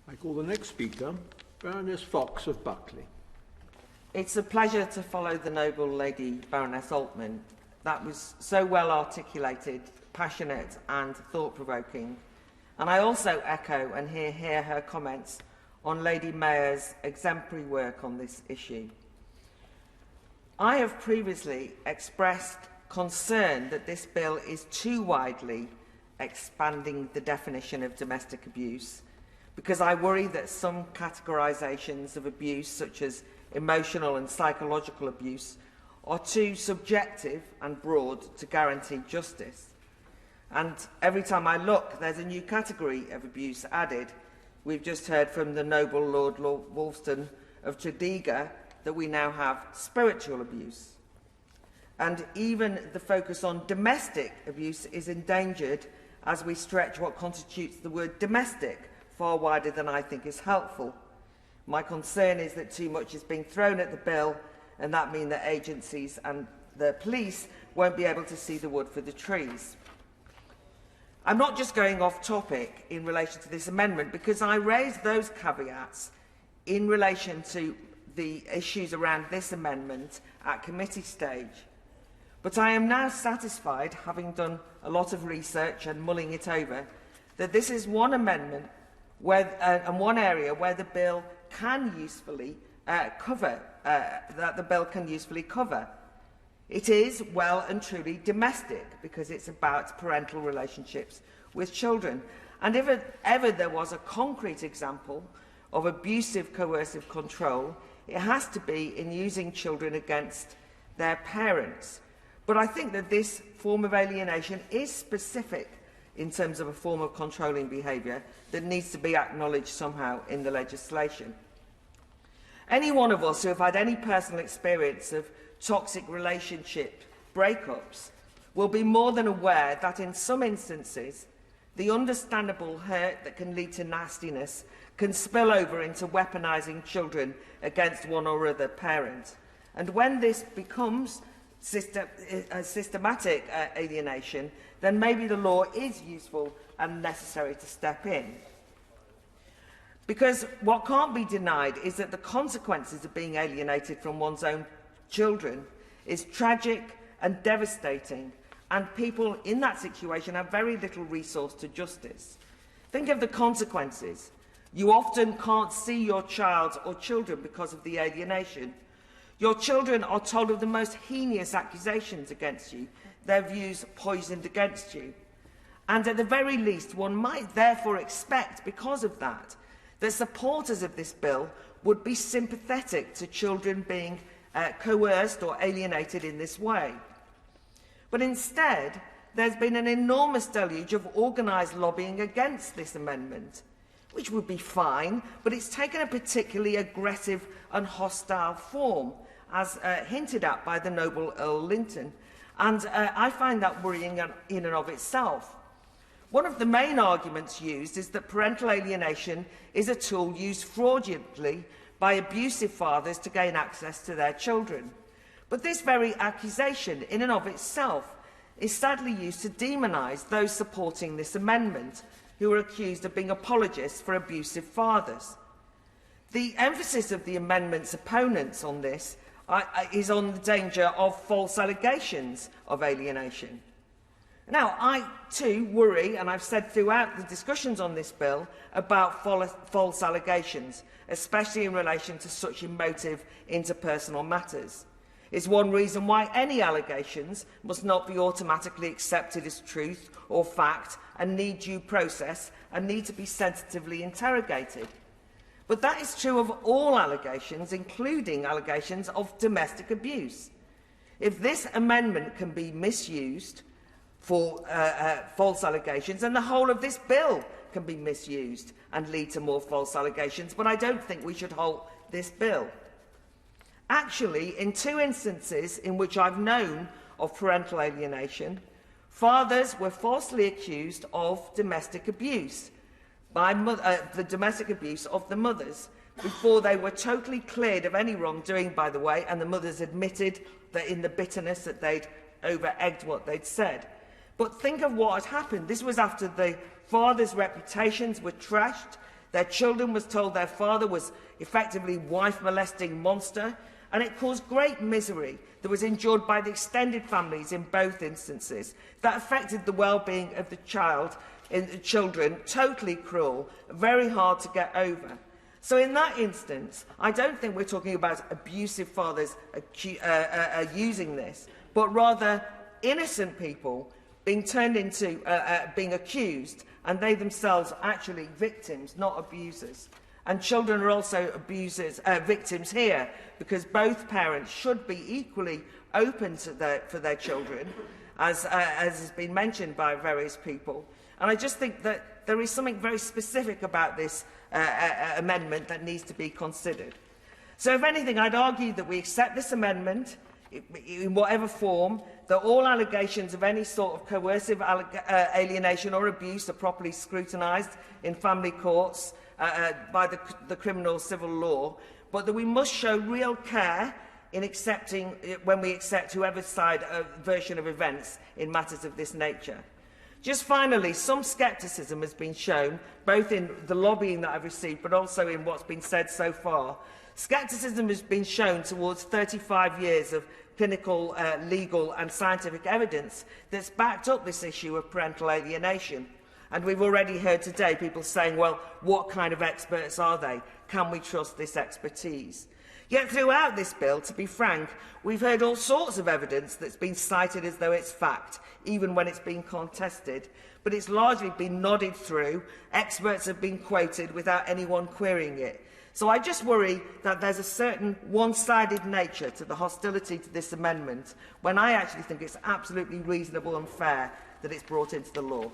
I call the next speaker, Baroness Fox of Buckley. It's a pleasure to follow the noble Lady Baroness Altman. That was so well articulated, passionate and thought-provoking. And I also echo and hear her comments on Lady Mayor's exemplary work on this issue. I have previously expressed concern that this bill is too widely expanding the definition of domestic abuse, because I worry that some categorisations of abuse, such as emotional and psychological abuse, are too subjective and broad to guarantee justice. And every time I look, there's a new category of abuse added. We've just heard from the noble Lord Wolston of Tredegar that we now have spiritual abuse. And even the focus on domestic abuse is endangered as we stretch what constitutes the word domestic far wider than I think is helpful. My concern is that too much is being thrown at the bill, and that means that agencies and the police won't be able to see the wood for the trees. I'm not just going off topic in relation to this amendment, because I raised those caveats in relation to the issues around this amendment at committee stage. But I am now satisfied, having done a lot of research and mulling it over, that this is one amendment and one area where the bill can usefully cover. It is well and truly domestic, because it's about parental relationships with children. And if ever there was a concrete example of abusive coercive control, it has to be in using children against their parents. But I think that this form of alienation is specific in terms of a form of controlling behaviour that needs to be acknowledged somehow in the legislation. Any one of us who have had any personal experience of toxic relationship breakups will be more than aware that in some instances the understandable hurt that can lead to nastiness can spill over into weaponising children against one or other parent. And when this becomes systematic alienation, then maybe the law is useful and necessary to step in. Because what can't be denied is that the consequences of being alienated from one's own children is tragic and devastating, and people in that situation have very little resource to justice. Think of the consequences. You often can't see your child or children because of the alienation. Your children are told of the most heinous accusations against you, their views poisoned against you. And at the very least, one might therefore expect, because of that, that supporters of this bill would be sympathetic to children being coerced or alienated in this way. But instead, there's been an enormous deluge of organised lobbying against this amendment, which would be fine, but it's taken a particularly aggressive and hostile form, as hinted at by the noble Earl Linton, and I find that worrying in and of itself. One of the main arguments used is that parental alienation is a tool used fraudulently by abusive fathers to gain access to their children. But this very accusation in and of itself is sadly used to demonise those supporting this amendment, who are accused of being apologists for abusive fathers. The emphasis of the amendment's opponents on this is on the danger of false allegations of alienation. Now, I too worry, and I've said throughout the discussions on this bill, about false allegations, especially in relation to such emotive interpersonal matters. It's one reason why any allegations must not be automatically accepted as truth or fact, and need due process and need to be sensitively interrogated. But that is true of all allegations, including allegations of domestic abuse. If this amendment can be misused for false allegations, then the whole of this bill can be misused and lead to more false allegations, but I don't think we should halt this bill. Actually, in two instances in which I've known of parental alienation, fathers were falsely accused of domestic abuse by the domestic abuse of the mothers, before they were totally cleared of any wrongdoing, by the way, and the mothers admitted that in the bitterness that they'd over-egged what they'd said. But think of what had happened. This was after the fathers' reputations were trashed, Their children was told their father was effectively wife-molesting monster, and it caused great misery that was endured by the extended families in both instances. That affected the well-being of the children, totally cruel, very hard to get over. So in that instance, I don't think we're talking about abusive fathers using this, but rather innocent people being turned into being accused, and they themselves are actually victims, not abusers. And children are also victims here, because both parents should be equally open to for their children, as has been mentioned by various people. And I just think that there is something very specific about this amendment that needs to be considered. So if anything, I'd argue that we accept this amendment in whatever form, that all allegations of any sort of coercive alienation or abuse are properly scrutinised in family courts by the criminal civil law, but that we must show real care in accepting, when we accept whoever's side version of events in matters of this nature. Just finally, some scepticism has been shown, both in the lobbying that I've received, but also in what's been said so far. Scepticism has been shown towards 35 years of clinical, legal and scientific evidence that's backed up this issue of parental alienation. And we've already heard today people saying, well, what kind of experts are they? Can we trust this expertise? Yet throughout this bill, to be frank, we've heard all sorts of evidence that's been cited as though it's fact, even when it's been contested. But it's largely been nodded through. Experts have been quoted without anyone querying it. So I just worry that there's a certain one-sided nature to the hostility to this amendment, when I actually think it's absolutely reasonable and fair that it's brought into the law.